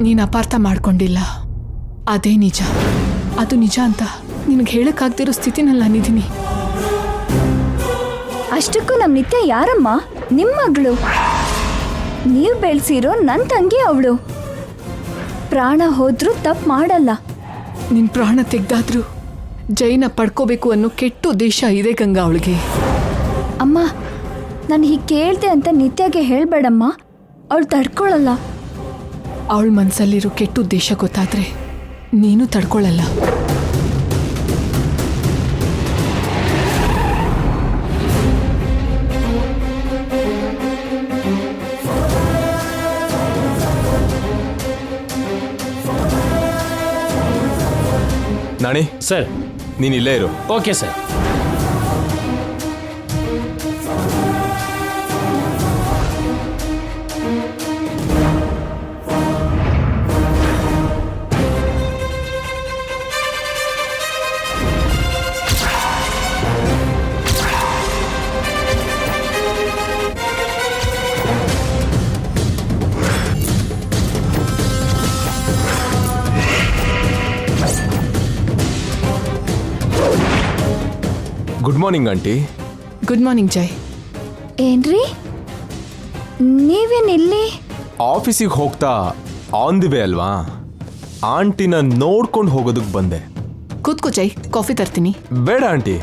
ನೀನು ಅಪಾರ್ಥ ಮಾಡ್ಕೊಂಡಿಲ್ಲ, ಅದೇ ನಿಜ. ಅದು ನಿಜ ಅಂತ ನಿನಗೆ ಹೇಳಕ್ಕಾಗ್ದಿರೋ ಸ್ಥಿತಿನಲ್ಲಿ ನಾನಿದ್ದೀನಿ. ಅಷ್ಟಕ್ಕೂ ನಮ್ಮ ನಿತ್ಯ ಯಾರಮ್ಮ? ನಿಮ್ಮ ಮಗಳು. ನೀವು ಬೆಳೆಸಿರೋ ನನ್ನ ತಂಗಿ ಅವಳು. ಪ್ರಾಣ ಹೋದ್ರೂ ತಪ್ಪು ಮಾಡಲ್ಲ. ನಿನ್ನ ಪ್ರಾಣ ತೆಗ್ದಾದ್ರೂ ಜೈನ ಪಡ್ಕೋಬೇಕು ಅನ್ನೋ ಕೆಟ್ಟ ಉದ್ದೇಶ ಇದೆ ಗಂಗಾ ಅವಳಿಗೆ. ಅಮ್ಮ, ನಾನು ಹೀಗೆ ಕೇಳ್ದೆ ಅಂತ ನಿತ್ಯಗೆ ಹೇಳಬೇಡಮ್ಮ, ಅವಳು ತಡ್ಕೊಳ್ಳಲ್ಲ. ಅವಳ ಮನಸ್ಸಲ್ಲಿರೋ ಕೆಟ್ಟ ಉದ್ದೇಶ ಗೊತ್ತಾದ್ರೆ ನೀನು ತಡ್ಕೊಳ್ಳಲ್ಲ. ನಾಣಿ ಸರ್, ನೀನು ಇಲ್ಲೇ ಇರು. Okay sir. Good morning aunty. Good morning Jai. ಏನ್ರಿ ನೀವೇನಿಲ್ಲಿ? ಆಫೀಸಿಗೆ ಹೋಗ್ತಾ ಆನ್ ದಿ ವೇ ಅಲ್ವಾ, ಆಂಟಿನ ನೋಡ್ಕೊಂಡು ಹೋಗೋದಕ್ಕೆ ಬಂದೆ. ಕೂತ್ಕೋ ಜೈ, ಕಾಫಿ ತರ್ತೀನಿ. ಬೇಡ ಆಂಟಿ,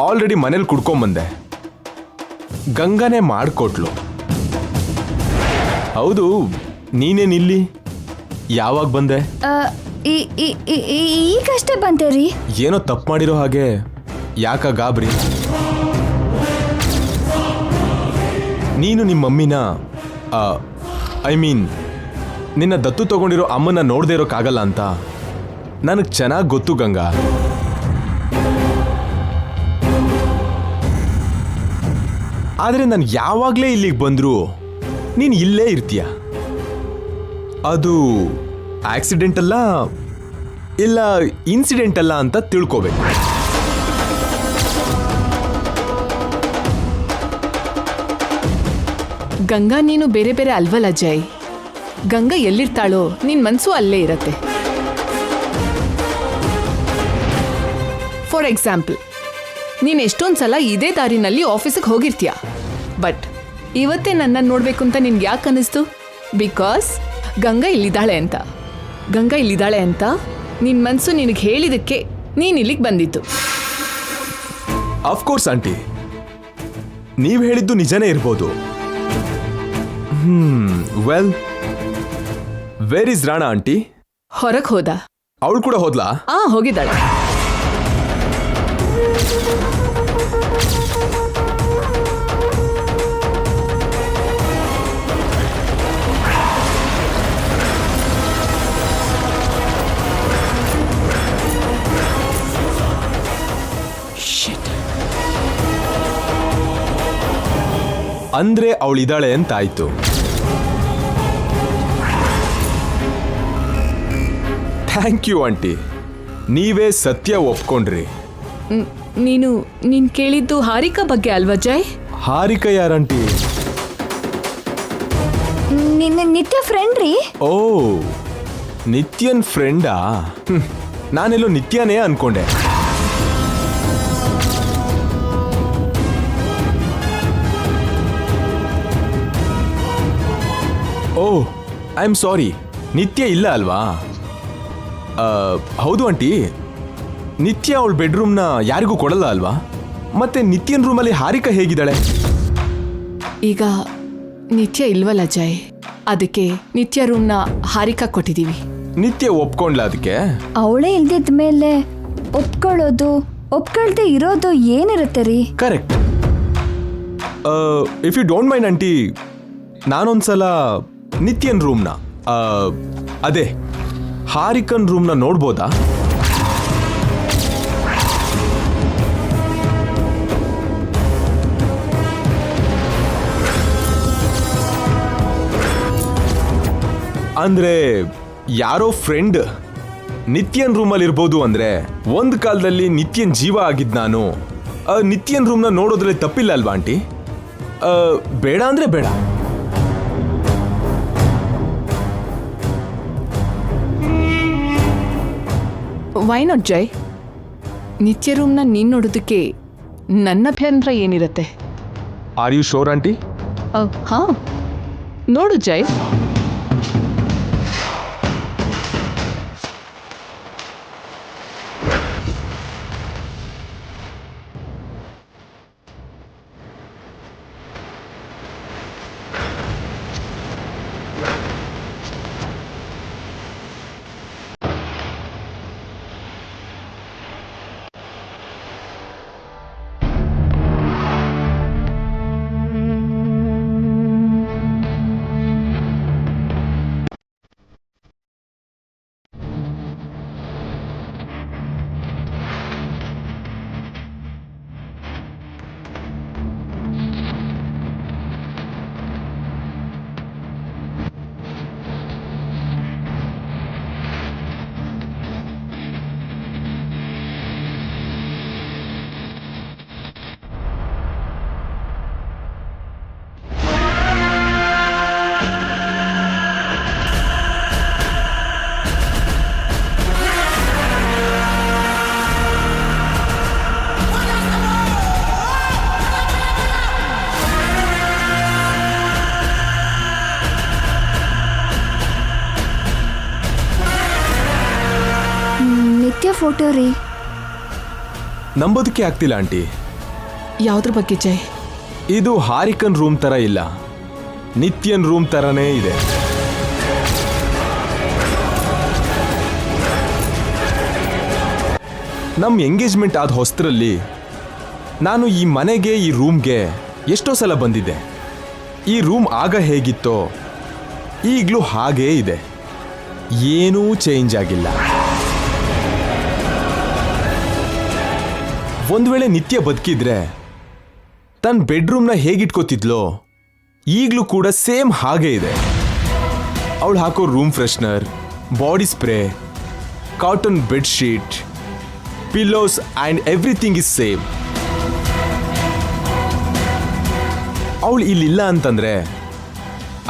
ಆಲ್ರೆಡಿ ಮನೇಲಿ ಕುಡ್ಕೊಂಬಂದೆ. ಗಂಗಾನೇ ಮಾಡಿಕೊಟ್ಲು. ಹೌದು, ನೀನೇನಿಲ್ಲಿ? ಯಾವಾಗ ಬಂದೆ? ಈಗಷ್ಟೇ ಬಂದೆ ರೀ. ಏನೋ ತಪ್ಪು ಮಾಡಿರೋ ಹಾಗೆ. ಯಾಕ ಗಾಬರಿ? ನೀನು ನಿಮ್ಮ ಮಮ್ಮಿನ ಐ ಮೀನ್ ನಿನ್ನ ದತ್ತು ತಗೊಂಡಿರೋ ಅಮ್ಮನ ನೋಡದೇ ಇರೋಕ್ಕಾಗಲ್ಲ ಅಂತ ನನಗೆ ಚೆನ್ನಾಗಿ ಗೊತ್ತು ಗಂಗಾ. ಆದರೆ ನಾನು ಯಾವಾಗಲೇ ಇಲ್ಲಿಗೆ ಬಂದರೂ ನೀನು ಇಲ್ಲೇ ಇರ್ತೀಯ. ಅದು ಆಕ್ಸಿಡೆಂಟ್ ಅಲ್ಲ, ಇಲ್ಲ ಇನ್ಸಿಡೆಂಟ್ ಅಲ್ಲ ಅಂತ ತಿಳ್ಕೋಬೇಕು. ಗಂಗಾ ನೀನು ಬೇರೆ ಬೇರೆ ಅಲ್ವಲ್ಲ ಜೈ. ಗಂಗಾ ಎಲ್ಲಿರ್ತಾಳೋ ನಿನ್ನ ಮನಸ್ಸು ಅಲ್ಲೇ ಇರತ್ತೆ. ಫಾರ್ ಎಕ್ಸಾಂಪಲ್, ನೀನು ಎಷ್ಟೊಂದು ಸಲ ಇದೇ ದಾರಿನಲ್ಲಿ ಆಫೀಸಿಗೆ ಹೋಗಿರ್ತೀಯ. ಬಟ್ ಇವತ್ತೇ ನನ್ನನ್ನು ನೋಡಬೇಕು ಅಂತ ನಿನ್ಗೆ ಯಾಕೆ ಅನ್ನಿಸ್ತು? ಬಿಕಾಸ್ ಗಂಗಾ ಇಲ್ಲಿದ್ದಾಳೆ ಅಂತ. ಗಂಗಾ ಇಲ್ಲಿದ್ದಾಳೆ ಅಂತ ನಿನ್ನ ಮನಸ್ಸು ನಿನಗೆ ಹೇಳಿದಕ್ಕೆ ನೀನು ಇಲ್ಲಿಗೆ ಬಂದಿತ್ತು. ಅಫ್ಕೋರ್ಸ್ ಆಂಟಿ, ನೀವು ಹೇಳಿದ್ದು ನಿಜನೇ ಇರ್ಬೋದು. Well, where is Rana aunty? ಹೊರಗೆ ಹೋದ. ಅವಳು ಕೂಡ ಹೋದ್ಲಾ? ಹೋಗಿದ್ದಾಳೆ. ಅಂದ್ರೆ ಅವಳಿದ್ದಾಳೆ ಅಂತ ಆಯ್ತು. ಥ್ಯಾಂಕ್ ಯು ಆಂಟಿ, ನೀವೇ ಸತ್ಯ ಒಪ್ಕೊಂಡ್ರಿ. ನೀನು ಕೇಳಿದ್ದು ಹಾರಿಕಾ ಬಗ್ಗೆ ಅಲ್ವಾ ಜೈ? ಹಾರಿಕಾ ಯಾರಂಟಿ? ನಿತ್ಯ ಫ್ರೆಂಡ್ ರೀ. ಓ, ನಿತ್ಯನ್ ಫ್ರೆಂಡಾ? ನಾನೆಲ್ಲೋ ನಿತ್ಯನೇ ಅನ್ಕೊಂಡೆ. ಓ, ಐ ಆಮ್ ಸಾರಿ, ನಿತ್ಯ ಇಲ್ಲ ಅಲ್ವಾ? ಹೌದು ಆಂಟಿ, ನಿತ್ಯ ಅವಳ ಬೆಡ್ರೂಮ್ನ ಯಾರಿಗೂ ಕೊಡಲ್ಲ ಅಲ್ವಾ? ಮತ್ತೆ ನಿತ್ಯನ್ ರೂಮಲ್ಲಿ ಹಾರಿಕಾ ಹೇಗಿದ್ದಾಳೆ? ಈಗ ನಿತ್ಯ ಇಲ್ವಲ್ಲ ಜೈ, ಅದಕ್ಕೆ ನಿತ್ಯ ರೂಮ್ನ ಹಾರಿಕಾ ಕೊಟ್ಟಿದ್ದೀವಿ. ನಿತ್ಯ ಒಪ್ಕೊಂಡ್ಲ ಅದಕ್ಕೆ? ಅವಳೇ ಇಲ್ದಿದ್ದ ಮೇಲೆ ಒಪ್ಕೊಳ್ಳೋದು ಒಪ್ಕೊಳ್ದೆ ಇರೋದು ಏನಿರುತ್ತೆ ರೀ? Correct. If you don't mind aunty, ನಾನೊಂದ್ಸಲ ನಿತ್ಯನ್ ರೂಮ್ನ ಅದೇ ಹಾರಿಕನ್ ರೂಮ್ನ ನೋಡ್ಬೋದಾ? ಅಂದ್ರೆ ಯಾರೋ ಫ್ರೆಂಡ್ ನಿತ್ಯನ್ ರೂಮಲ್ಲಿ ಇರ್ಬೋದು. ಅಂದ್ರೆ ಒಂದು ಕಾಲದಲ್ಲಿ ನಿತ್ಯನ್ ಜೀವ ಆಗಿದ್ ನಾನು ನಿತ್ಯನ್ ರೂಮ್ನ ನೋಡೋದ್ರಲ್ಲಿ ತಪ್ಪಿಲ್ಲ ಅಲ್ವಾ ಆಂಟಿ? ಬೇಡ ಅಂದ್ರೆ ಬೇಡ. Why not Jai? ನಿತ್ಯ ರೂಮ್ನ ನೀನು ನೋಡೋದಕ್ಕೆ ನನ್ನ ಅಭ್ಯಂತರ ಏನಿರುತ್ತೆ? Are you sure aunty? ಹಾಂ, ನೋಡು ಜೈ. ನಿತ್ಯ ಫೋಟೋ ರೀ. ನಂಬೋದಕ್ಕೆ ಆಗ್ತಿಲ್ಲ ಆಂಟಿ. ಯಾವುದ್ರ ಬಗ್ಗೆ ಜೈ? ಇದು ಹಾರಿಕನ್ ರೂಮ್ ತರ ಇಲ್ಲ, ನಿತ್ಯನ್ ರೂಮ್ ತರನೇ ಇದೆ. ನಮ್ಮ ಎಂಗೇಜ್ಮೆಂಟ್ ಆದ ಹೊಸ್ತರಲ್ಲಿ ನಾನು ಈ ಮನೆಗೆ, ಈ ರೂಮ್ಗೆ ಎಷ್ಟೋ ಸಲ ಬಂದಿದ್ದೆ. ಈ ರೂಮ್ ಆಗ ಹೇಗಿತ್ತೋ ಈಗಲೂ ಹಾಗೇ ಇದೆ, ಏನೂ ಚೇಂಜ್ ಆಗಿಲ್ಲ. ಒಂದು ವೇಳೆ ನಿತ್ಯ ಬದುಕಿದ್ರೆ ತನ್ನ ಬೆಡ್ರೂಮ್ನ ಹೇಗಿಟ್ಕೋತಿದ್ಲೋ ಈಗಲೂ ಕೂಡ ಸೇಮ್ ಹಾಗೇ ಇದೆ. ಅವಳು ಹಾಕೋ room freshener, body spray, cotton bedsheet, pillows and everything is same. ಅವಳು ಇಲ್ಲಿಲ್ಲ ಅಂತಂದ್ರೆ,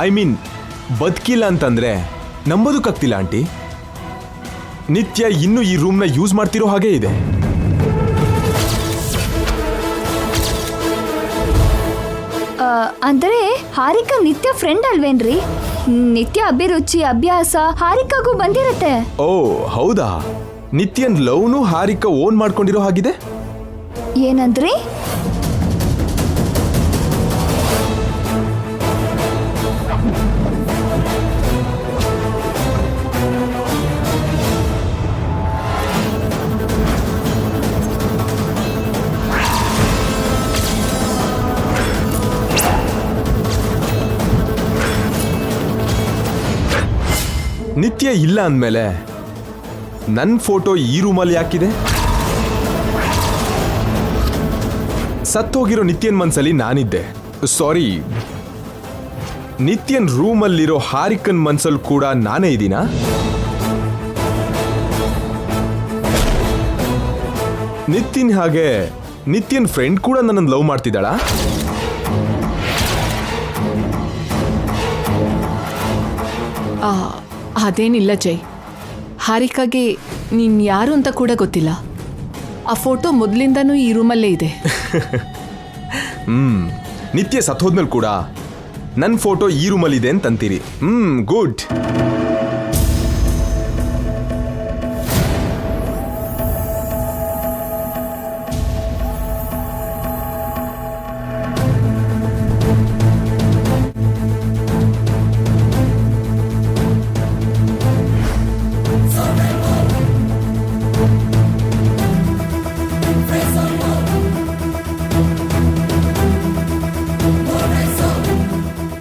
ಐ ಮೀನ್ ಬದುಕಿಲ್ಲ ಅಂತಂದ್ರೆ ನಂಬೋದಕ್ಕಾಗ್ತಿಲ್ಲ ಆಂಟಿ. ನಿತ್ಯ ಇನ್ನೂ ಈ ರೂಮ್ನ ಯೂಸ್ ಮಾಡ್ತಿರೋ ಹಾಗೇ ಇದೆ. ಅಂದರೆ ಹಾರಿಕಾ ನಿತ್ಯ ಫ್ರೆಂಡ್ ಅಲ್ವೇನ್ರಿ? ನಿತ್ಯ ಅಭಿರುಚಿ, ಅಭ್ಯಾಸ ಹಾರಿಕಾಗೂ ಬಂದಿರತ್ತೆ. ಓ ಹೌದಾ? ನಿತ್ಯನ್ ಲವ್ನು ಹಾರಿಕಾ ಓನ್ ಮಾಡ್ಕೊಂಡಿರೋ ಹಾಗಿದೆ. ಏನಂದ್ರಿ? ನಿತ್ಯ ಇಲ್ಲ ಅಂದಮೇಲೆ ನನ್ನ ಫೋಟೋ ಈ ರೂಮಲ್ಲಿ ಯಾಕಿದೆ? ಸತ್ತೋಗಿರೋ ನಿತ್ಯನ್ ಮನ್ಸಲ್ಲಿ ನಾನಿದ್ದೆ. ಸಾರಿ, ನಿತ್ಯನ್ ರೂಮಲ್ಲಿರೋ ಹಾರಿಕನ್ ಮನ್ಸಲ್ಲಿ ಕೂಡ ನಾನೇ ಇದ್ದೀನಾ? ನಿತ್ಯನ್ ಹಾಗೆ ನಿತ್ಯನ್ ಫ್ರೆಂಡ್ ಕೂಡ ನನ್ನನ್ನು ಲವ್ ಮಾಡ್ತಿದ್ದಾಳಾ? ಅದೇನಿಲ್ಲ ಜೈ. ಹಾರಿಕಾಗೆ ನೀನು ಯಾರು ಅಂತ ಕೂಡ ಗೊತ್ತಿಲ್ಲ. ಆ ಫೋಟೋ ಮೊದಲಿಂದನೂ ಈ ರೂಮಲ್ಲೇ ಇದೆ. ನಿತ್ಯ ಸತ್ತೋದ್ಮೇಲೆ ಕೂಡ ನನ್ನ ಫೋಟೋ ಈ ರೂಮಲ್ಲಿ ಇದೆ ಅಂತಂತೀರಿ. ಗುಡ್.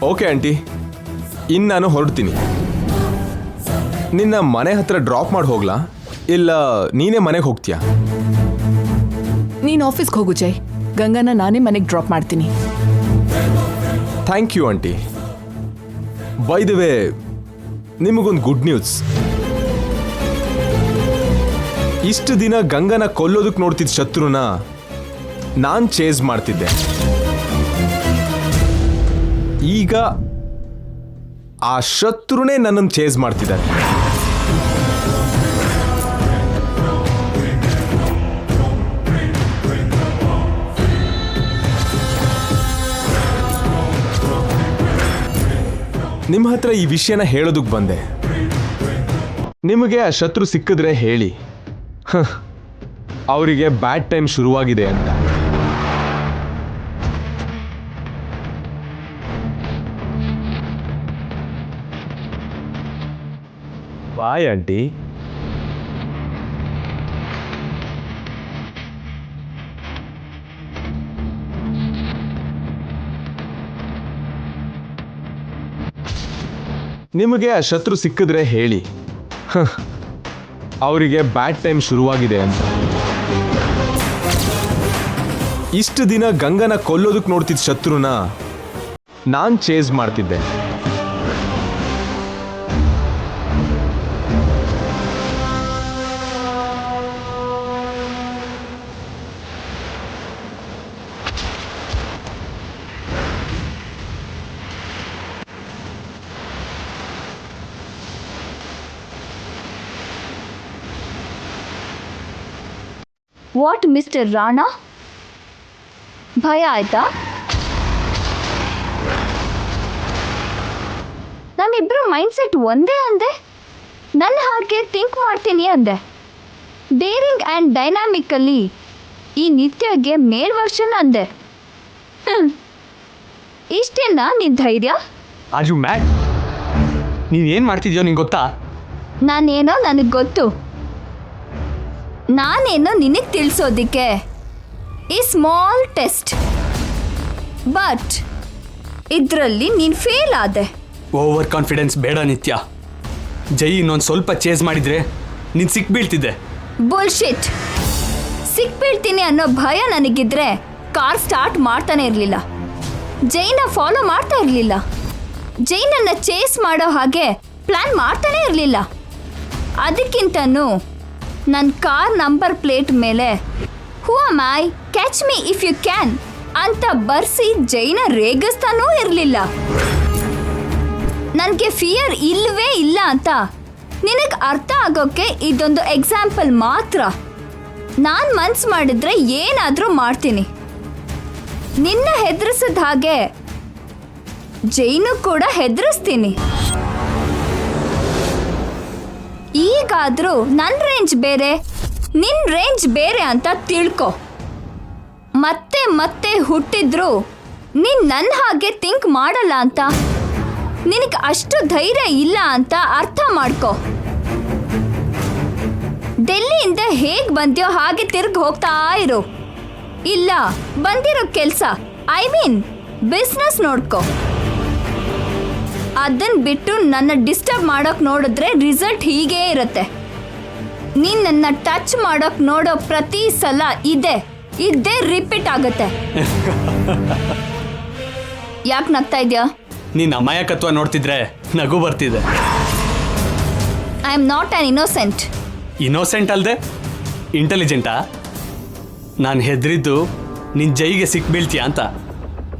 ಓಕೆ ಆಂಟಿ, ಇನ್ನು ನಾನು ಹೊರಡ್ತೀನಿ. ನಿನ್ನ ಮನೆ ಹತ್ರ ಡ್ರಾಪ್ ಮಾಡಿ ಹೋಗ್ಲಾ, ಇಲ್ಲ ನೀನೇ ಮನೆಗೆ ಹೋಗ್ತೀಯಾ? ನೀನು ಆಫೀಸ್ಗೆ ಹೋಗು ಜೈ. ಗಂಗಾನ ನಾನೇ ಮನೆಗೆ ಡ್ರಾಪ್ ಮಾಡ್ತೀನಿ. Thank you aunty. By the way, ನಿಮಗೊಂದು ಗುಡ್ ನ್ಯೂಸ್. ಇಷ್ಟು ದಿನ ಗಂಗನ ಕೊಲ್ಲೋದಕ್ಕೆ ನೋಡ್ತಿದ್ದ ಶತ್ರುನ ನಾನು ಚೇಸ್ ಮಾಡ್ತಿದ್ದೆ. ಈಗ ಆ ಶತ್ರುನೇ ನನ್ನನ್ನು ಚೇಸ್ ಮಾಡ್ತಿದ್ದಾರೆ. ನಿಮ್ಮ ಹತ್ರ ಈ ವಿಷಯನ ಹೇಳೋದಕ್ಕೆ ಬಂದೆ. ನಿಮಗೆ ಆ ಶತ್ರು ಸಿಕ್ಕಿದ್ರೆ ಹೇಳಿ, ಅವರಿಗೆ ಬ್ಯಾಡ್ ಟೈಮ್ ಶುರುವಾಗಿದೆ ಅಂತ. Bye aunty. ನಿಮಗೆ ಆ ಶತ್ರು ಸಿಕ್ಕಿದ್ರೆ ಹೇಳಿ, ಅವರಿಗೆ ಬ್ಯಾಡ್ ಟೈಮ್ ಶುರುವಾಗಿದೆ ಅಂತ. ಇಷ್ಟು ದಿನ ಗಂಗನ ಕೊಲ್ಲೋದಕ್ಕೆ ನೋಡ್ತಿದ್ದ ಶತ್ರುನ ನಾನ್ ಚೇಸ್ ಮಾಡ್ತಿದ್ದೆ. ವಾಟ್ ಮಿಸ್ಟರ್ ರಾಣಾ, ಭಯ ಆಯ್ತಾ? ನಮ್ಮಿಬ್ರು ಮೈಂಡ್ಸೆಟ್ ಒಂದೇ ಅಂದೆ. ನನ್ನ ಹಾಗೆ ಥಿಂಕ್ ಮಾಡ್ತೀನಿ ಅಂದೆ. ಡೇರಿಂಗ್ ಆ್ಯಂಡ್ ಡೈನಾಮಿಕಲ್ಲಿ ಈ ನಿತ್ಯಗೆ ಮೇಲ್ ವರ್ಷನ್ ಅಂದೆ. ಇಷ್ಟೇನಾ ನಿನ್ನ ಧೈರ್ಯ? Are you mad? ನೀನೇನು ಮಾಡ್ತಿದ್ಯೋ ನಿಂಗೆ ಗೊತ್ತಾ? ನಾನೇನೋ ನನಗೆ ಗೊತ್ತು. ನಾನೇನೋ ನಿನಗೆ ತಿಳಿಸೋದಿಕ್ಕೆ ಈ ಸ್ಮಾಲ್ ಟೆಸ್ಟ್, ಬಟ್ ಇದರಲ್ಲಿ ನೀನು ಫೇಲ್ ಆದೆ. ಓವರ್ ಕಾನ್ಫಿಡೆನ್ಸ್ ಬೇಡ ನಿತ್ಯ. ಜೈ ಇನ್ನೊಂದು ಸ್ವಲ್ಪ ಚೇಸ್ ಮಾಡಿದ್ರೆ ನೀನು ಸಿಕ್ಬೀಳ್ತಿದ್ದೆ. ಬುಲ್ಶಿಟ್. ಸಿಕ್ಬೀಳ್ತೀನಿ ಅನ್ನೋ ಭಯ ನನಗಿದ್ರೆ ಕಾರ್ ಸ್ಟಾರ್ಟ್ ಮಾಡ್ತಾನೆ ಇರಲಿಲ್ಲ, ಜೈನ ಫಾಲೋ ಮಾಡ್ತಾ ಇರಲಿಲ್ಲ, ಜೈನನ್ನು ಚೇಸ್ ಮಾಡೋ ಹಾಗೆ ಪ್ಲ್ಯಾನ್ ಮಾಡ್ತಾನೆ ಇರಲಿಲ್ಲ. ಅದಕ್ಕಿಂತನೂ ನನ್ನ ಕಾರ್ ನಂಬರ್ ಪ್ಲೇಟ್ ಮೇಲೆ who am I, catch me if you can ಅಂತ ಬರ್ಸಿ ಜೈನ ರೇಗಿಸ್ತಾನೂ ಇರಲಿಲ್ಲ. ನನಗೆ ಫಿಯರ್ ಇಲ್ಲವೇ ಇಲ್ಲ ಅಂತ ನಿನಗೆ ಅರ್ಥ ಆಗೋಕ್ಕೆ ಇದೊಂದು ಎಕ್ಸಾಂಪಲ್ ಮಾತ್ರ. ನಾನು ಮನ್ಸು ಮಾಡಿದ್ರೆ ಏನಾದರೂ ಮಾಡ್ತೀನಿ. ನಿನ್ನ ಹೆದರಿಸಿದ ಹಾಗೆ ಜೈನು ಕೂಡ ಹೆದರಿಸ್ತೀನಿ. ಈಗಾದರೂ ನನ್ನ ರೇಂಜ್ ಬೇರೆ, ನಿನ್ನ ರೇಂಜ್ ಬೇರೆ ಅಂತ ತಿಳ್ಕೊ. ಮತ್ತೆ ಮತ್ತೆ ಹುಟ್ಟಿದ್ರು ನೀನು ನನ್ನ ಹಾಗೆ ಥಿಂಕ್ ಮಾಡಲ್ಲ ಅಂತ, ನಿನಗೆ ಅಷ್ಟು ಧೈರ್ಯ ಇಲ್ಲ ಅಂತ ಅರ್ಥ ಮಾಡ್ಕೊ. ಡೆಲ್ಲಿಯಿಂದ ಹೇಗೆ ಬಂದ್ಯೋ ಹಾಗೆ ತಿರ್ಗಿ ಹೋಗ್ತಾ ಇರು. ಇಲ್ಲ, ಬಂದಿರೋ ಕೆಲಸ ಐ ಮೀನ್ ಬಿಸ್ನೆಸ್ ನೋಡ್ಕೊ. ಅದನ್ನ ಬಿಟ್ಟು ನನ್ನ ಡಿಸ್ಟರ್ಬ್ ಮಾಡೋಕೆ ನೋಡಿದ್ರೆ ರಿಸಲ್ಟ್ ಹೀಗೇ ಇರುತ್ತೆ. ನೀನು ನನ್ನ ಟಚ್ ಮಾಡೋಕೆ ನೋಡೋ ಪ್ರತಿ ಸಲ ಇದೇ ರಿಪೀಟ್ ಆಗುತ್ತೆ. ಯಾಕೆ ನಗ್ತಾ ಇದೆಯಾ? ನೀನು ಅಮಾಯಕತ್ವ ನೋಡ್ತಿದ್ರೆ ನಗು ಬರ್ತಿದೆ. I am not on innocent. Innocent ಅಲ್ಲದೆ ಇಂಟೆಲಿಜೆಂಟಾ? ನಾನು ಹೆದರಿದ್ದು ನಿನ್ನ ಜೈಗೆ ಸಿಕ್ಬೀಳ್ತೀಯ ಅಂತ,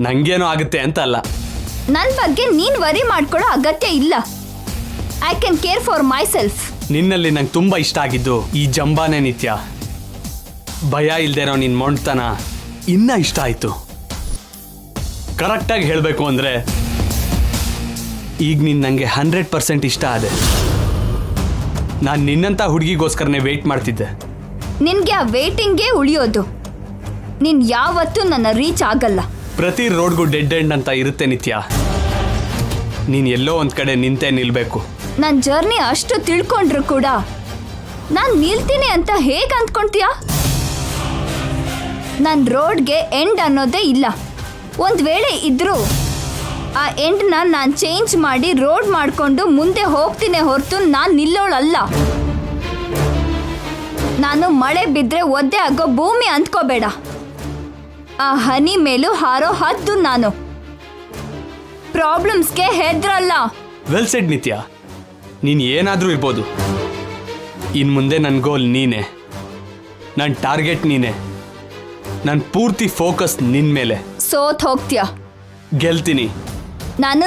ನನಗೇನೋ ಆಗುತ್ತೆ ಅಂತ ಅಲ್ಲ. ನನ್ನ ಬಗ್ಗೆ ನೀನು ವರಿ ಮಾಡ್ಕೊಳ್ಳೋ ಅಗತ್ಯ ಇಲ್ಲ. I can care for my self. ನಿನ್ನಲ್ಲಿ ನಂಗೆ ತುಂಬ ಇಷ್ಟ ಆಗಿದ್ದು ಈ ಜಂಬಾನೆ ನಿತ್ಯ. ಭಯ ಇಲ್ದೇನೋ ನಿನ್ನ ಮೊಂಡ್ತನ ಇನ್ನೂ ಇಷ್ಟ ಆಯಿತು. ಕರೆಕ್ಟಾಗಿ ಹೇಳಬೇಕು ಅಂದರೆ ಈಗ ನೀನು ನನಗೆ 100% ಇಷ್ಟ ಆದೆ. ನಾನು ನಿನ್ನಂಥ ಹುಡುಗಿಗೋಸ್ಕರನೇ ವೆಯ್ಟ್ ಮಾಡ್ತಿದ್ದೆ. ನಿನಗೆ ಆ ವೇಟಿಂಗೇ ಉಳಿಯೋದು. ನೀನು ಯಾವತ್ತೂ ನನ್ನ ರೀಚ್ ಆಗಲ್ಲ. ಪ್ರತಿ ರೋಡ್ಗೂ ಡೆಡ್ ಎಂಡ್ ಅಂತ ಇರುತ್ತೆ ನಿತ್ಯ. ನೀನು ಎಲ್ಲೋ ಒಂದು ಕಡೆ ನಿಂತೇ ನಿಲ್ಲಬೇಕು. ನನ್ನ ಜರ್ನಿ ಅಷ್ಟು ತಿಳ್ಕೊಂಡ್ರು ಕೂಡ ನಾನು ನಿಲ್ತೀನಿ ಅಂತ ಹೇಗೆ ಅಂದ್ಕೊಳ್ತೀಯ? ನನ್ನ ರೋಡ್ಗೆ ಎಂಡ್ ಅನ್ನೋದೇ ಇಲ್ಲ. ಒಂದು ವೇಳೆ ಇದ್ರೂ ಆ ಎಂಡ್ನ ನಾನು ಚೇಂಜ್ ಮಾಡಿ ರೋಡ್ ಮಾಡಿಕೊಂಡು ಮುಂದೆ ಹೋಗ್ತೀನಿ ಹೊರತು ನಾನು ನಿಲ್ಲೋಳಲ್ಲ. ನಾನು ಮಳೆ ಬಿದ್ದರೆ ಒದ್ದೆ ಆಗೋ ಭೂಮಿ ಅಂದ್ಕೋಬೇಡ. ಆ ಹನಿ ಮೇಲೂ ಹಾರೋ ಹದ್ದು ನಾನು. ಪ್ರಾಬ್ಲಮ್ಸ್ಗೆ ಹೆದ್ರಲ್ಲ. ವೆಲ್ ಸೆಡ್ ನಿತ್ಯ. ನೀನು ಏನಾದರೂ ಇರ್ಬೋದು, ಇನ್ನು ಮುಂದೆ ನನ್ನ ಗೋಲ್ ನೀನೇ, ನನ್ನ ಟಾರ್ಗೆಟ್ ನೀನೇ, ನನ್ನ ಪೂರ್ತಿ ಫೋಕಸ್ ನಿನ್ನ ಮೇಲೆ. ಸೋತ್ ಹೋಗ್ತೀಯ. ಗೆಲ್ತೀನಿ. ನಾನು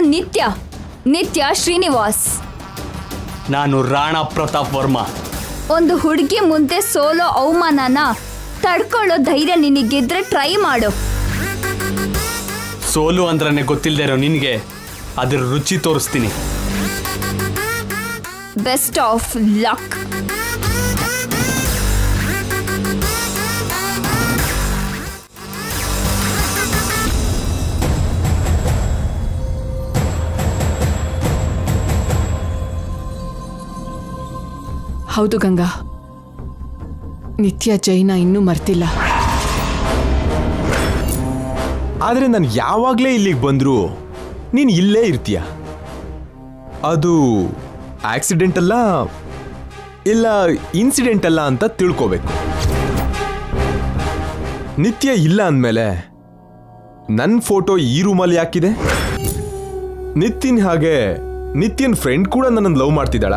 ನಿತ್ಯ ಶ್ರೀನಿವಾಸ್. ನಾನು ರಾಣಾ ಪ್ರತಾಪ್ ವರ್ಮಾ. ಒಂದು ಹುಡುಗಿ ಮುಂದೆ ಸೋಲೋ ಅವಮಾನನ ತಡ್ಕೊಳ್ಳೋ ಧೈರ್ಯ ನಿನಗಿದ್ರೆ ಟ್ರೈ ಮಾಡು. ಸೋಲು ಅಂದ್ರೇ ಗೊತ್ತಿಲ್ಲದೆ ಇರೋ ನಿನಗೆ ಅದ್ರ ರುಚಿ ತೋರಿಸ್ತೀನಿ. Best of luck. ಹೌದು ಗಂಗಾ, ನಿತ್ಯ ಜೈನ ಇನ್ನೂ ಮರ್ತಿಲ್ಲ. ಆದ್ರೆ ನಾನು ಯಾವಾಗಲೇ ಇಲ್ಲಿಗೆ ಬಂದ್ರು ನೀನು ಇಲ್ಲೇ ಇರ್ತೀಯ. ಅದು ಆಕ್ಸಿಡೆಂಟ್ ಅಲ್ಲ, ಇಲ್ಲ ಇನ್ಸಿಡೆಂಟ್ ಅಲ್ಲ ಅಂತ ತಿಳ್ಕೋಬೇಕು. ನಿತ್ಯ ಇಲ್ಲ ಅಂದಮೇಲೆ ನನ್ನ ಫೋಟೋ ಈ ರೂಮಲ್ಲಿ ಯಾಕಿದೆ? ನಿತಿನ್ ಹಾಗೆ ನಿತ್ಯನ್ ಫ್ರೆಂಡ್ ಕೂಡ ನನ್ನನ್ನು ಲವ್ ಮಾಡ್ತಿದ್ದಾಳ?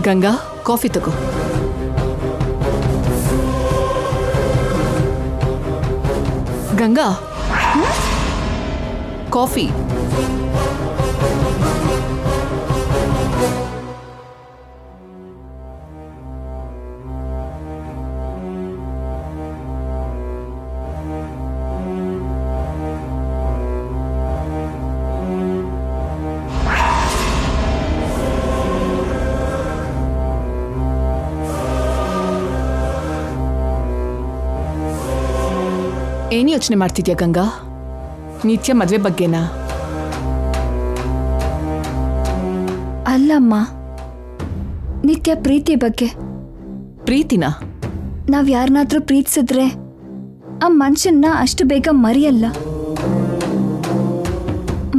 ಗಂಗಾ, ಕಾಫಿ ತಗೋ. ಗಂಗಾ, ಕಾಫಿ. ಏನು ಯೋಚನೆ ಮಾಡ್ತಿದ್ಯಾ ಗಂಗಾ? ನಿತ್ಯ ಮದ್ವೆ ಬಗ್ಗೆನಾ? ಅಲ್ಲಮ್ಮ, ನಿತ್ಯ ಪ್ರೀತಿ ಬಗ್ಗೆ. ಪ್ರೀತಿನಾ? ನಾವ್ ಯಾರನ್ನಾದ್ರೂ ಪ್ರೀತಿಸಿದ್ರೆ ಆ ಮನುಷ್ಯನ್ನ ಅಷ್ಟು ಬೇಗ ಮರೆಯಲ್ಲ.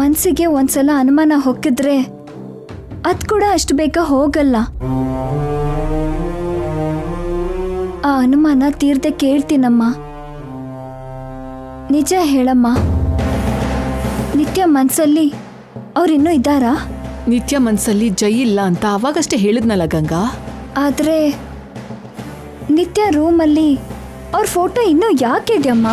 ಮನ್ಸಿಗೆ ಒಂದ್ಸಲ ಅನುಮಾನ ಹೊಕ್ಕಿದ್ರೆ ಅದ್ ಕೂಡ ಅಷ್ಟು ಬೇಗ ಹೋಗಲ್ಲ. ಆ ಅನುಮಾನ ತೀರ್ದೆ ಕೇಳ್ತೀನಮ್ಮ. ನಿಜ ಹೇಳಮ್ಮ, ನಿತ್ಯ ಮನ್ಸಲ್ಲಿ ಅವ್ರಿನ್ನೂ ಇದ್ದಾರಾ? ನಿತ್ಯ ಮನ್ಸಲ್ಲಿ ಜೈ ಇಲ್ಲ ಅಂತ ಅವಾಗಷ್ಟೇ ಹೇಳಿದ್ನಲ್ಲ ಗಂಗಾ. ಆದ್ರೆ ನಿತ್ಯ ರೂಮಲ್ಲಿ ಅವ್ರ ಫೋಟೋ ಇನ್ನೂ ಯಾಕಿದ್ಯಮ್ಮ?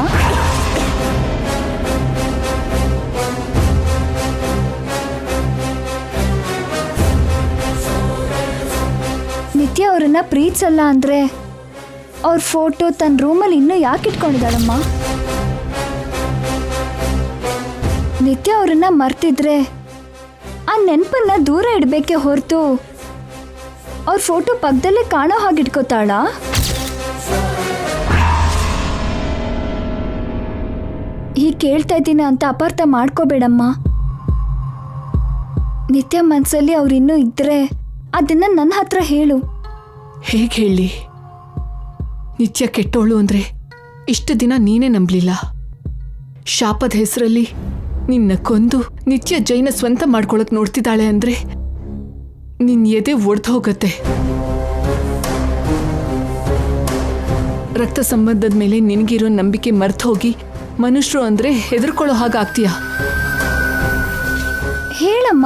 ನಿತ್ಯ ಅವ್ರನ್ನ ಪ್ರೀತಿಸಲ್ಲ ಅಂದ್ರೆ ಅವ್ರ ಫೋಟೋ ತನ್ನ ರೂಮಲ್ಲಿ ಇನ್ನೂ ಯಾಕೆ ಇಟ್ಕೊಂಡಿದ್ದಾಳಮ್ಮ? ನಿತ್ಯ ಅವ್ರನ್ನ ಮರ್ತಿದ್ರೆ ಆ ನೆನಪನ್ನ ದೂರ ಇಡಬೇಕೆ ಹೊರತು ಅವ್ರ ಫೋಟೋ ಪಕ್ಕದಲ್ಲೇ ಕಾಣೋ ಹಾಗೆ ಇಟ್ಕೋತಾಳ? ಹೀಗೆ ಕೇಳ್ತಾ ಇದ್ದೀನಿ ಅಂತ ಅಪಾರ್ಥ ಮಾಡ್ಕೋಬೇಡಮ್ಮ. ನಿತ್ಯ ಮನ್ಸಲ್ಲಿ ಅವ್ರಿನ್ನೂ ಇದ್ರೆ ಅದನ್ನ ನನ್ನ ಹತ್ರ ಹೇಳು. ಹೇಗೆ ಹೇಳಿ? ನಿತ್ಯ ಕೆಟ್ಟೋಳು ಅಂದ್ರೆ ಇಷ್ಟು ದಿನ ನೀನೇ ನಂಬಲಿಲ್ಲ. ಶಾಪದ ಹೆಸರಲ್ಲಿ ನಿನ್ನ ಕೊಂದು ನಿತ್ಯ ಜೈನ ಸ್ವಂತ ಮಾಡ್ಕೊಳಕ್ ನೋಡ್ತಿದ್ದಾಳೆ ಅಂದ್ರೆ ನಿನ್ ಎದೆ ಒಡ್ದು ಹೋಗತ್ತೆ. ರಕ್ತ ಸಂಬಂಧದ ಮೇಲೆ ನಿನಗಿರೋ ನಂಬಿಕೆ ಮರ್ತು ಹೋಗಿ ಮನುಷ್ಯರು ಅಂದ್ರೆ ಹೆದರ್ಕೊಳ್ಳೋ ಹಾಗಾಗ್ತೀಯ. ಹೇಳಮ್ಮ,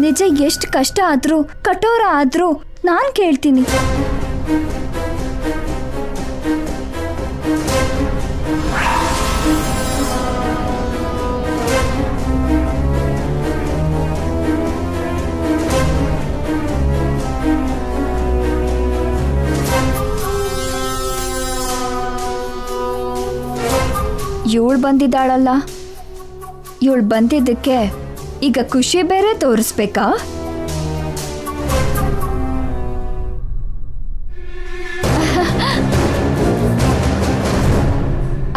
ನಿಜ ಎಷ್ಟು ಕಷ್ಟ ಆದ್ರೂ ಕಠೋರ ಆದ್ರೂ ನಾನು ಕೇಳ್ತೀನಿ. ಇವಳು ಬಂದಿದ್ದಾಳಲ್ಲ, ಇವಳು ಬಂದಿದ್ದಕ್ಕೆ ಈಗ ಖುಷಿ ಬೇರೆ ತೋರಿಸ್ಬೇಕಾ?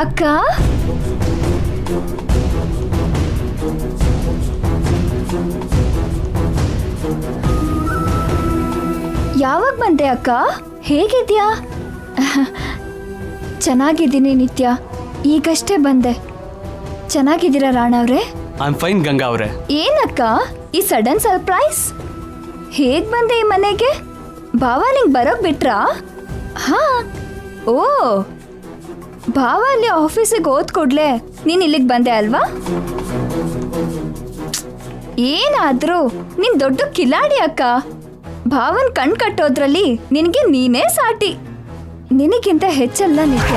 ಅಕ್ಕ, ಯಾವಾಗ ಬಂದೆ ಅಕ್ಕ? ಹೇಗಿದ್ಯಾ? ಚೆನ್ನಾಗಿದ್ದೀನಿ ನಿತ್ಯ, ಈಗಷ್ಟೇ ಬಂದೆ. ಚೆನ್ನಾಗಿದ್ದೀರಾ ರಾಣ ಅವ್ರೆ? ಐ ಆಮ್ ಫೈನ್ ಗಂಗಾ ಅವರೇ. ಏನಕ್ಕ ಈ ಸಡನ್ ಸರ್ಪ್ರೈಸ್? ಹೇಗ್ ಬಂದೆ ಈ ಮನೆಗೆ? ಭಾವ ನಿಂಗೆ ಬರೋಕ್ ಬಿಟ್ರಾ? ಹಾ, ಓ, ಭಾವ ಅಲ್ಲಿ ಆಫೀಸಿಗೆ ಹೋದ್ ಕೂಡ್ಲೆ ನೀನ್ ಇಲ್ಲಿಗೆ ಬಂದೆ ಅಲ್ವಾ? ಏನಾದ್ರೂ ನೀನ್ ದೊಡ್ಡ ಕಿಲಾಡಿ ಅಕ್ಕ. ಭಾವನ್ ಕಣ್ ಕಟ್ಟೋದ್ರಲ್ಲಿ ನಿನಗೆ ನೀನೇ ಸಾಟಿ. ನಿನಗಿಂತ ಹೆಚ್ಚಲ್ಲ ನಿತ್ಯ.